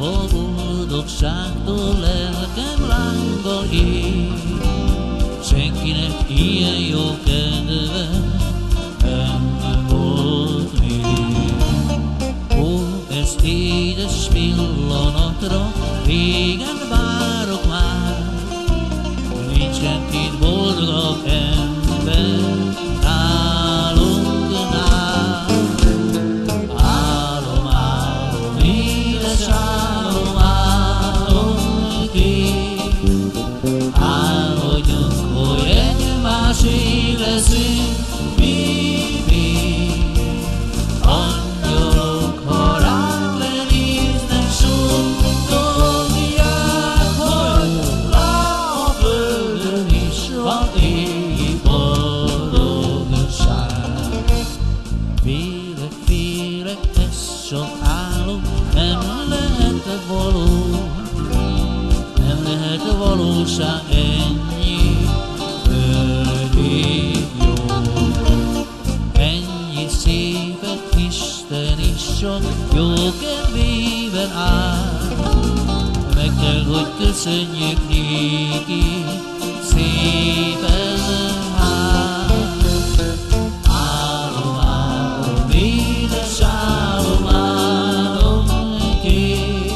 A boldogságtól lelkem lángol ég, senkinek ilyen jó kedve nem volt még. Ó, ez édes pillanatra régen várok már, nincsen két boldogabb ember nálunknál. Álom, álom, édes álom, álom kék, álmodjunk, hogy egymásé leszünk mi. Angyalok, ha ránk lenéznek, suttogják, hogy lá a földön is van égi boldogság. Félek, ez csak álom, nem lehet való, nem lehet valóság ennyi földig jó. Ennyi szépet Isten is csak jó kedvében áll, meg kell, hogy köszönjük néki, szépen áll. Álom, álom, édes álom, álom kék,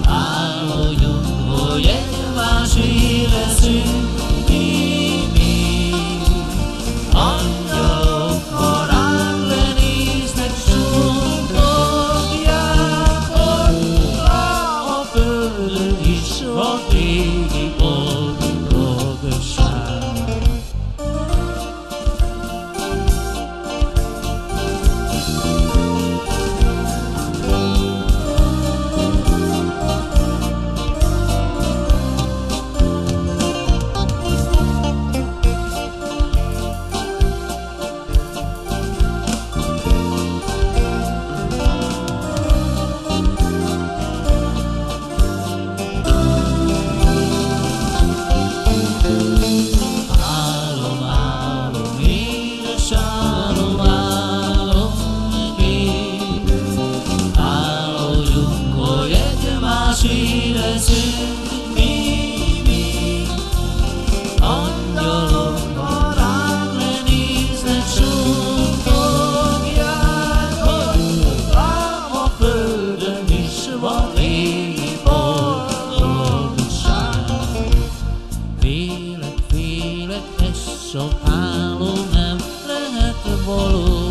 álmodjunk, hogy egymásé leszünk mi. Angyalok, ha ránk lenéznek, suttogják, hogy lá a földön is van régi boldogság. Álom, álom, kék, álmodjunk, hogy egymásé leszünk mi. Angyalok, ha ránk lenéznek, suttogják, hogy lám a földön is van régi boldogság. Félek, ez csak álom, nem lehet való,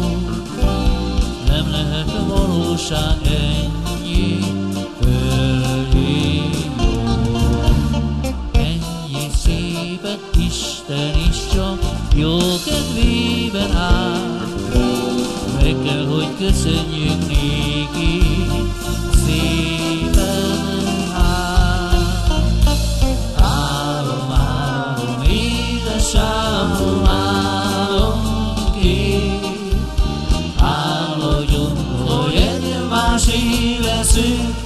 nem lehet valóság ennyi földig jó. Ennyi szépet Isten is csak jó kedvében áll, meg kell, hogy köszönjük néki, szépen áll. Álom, álom, édes álom, álom kék, álmodjunk, hogy egymásé leszünk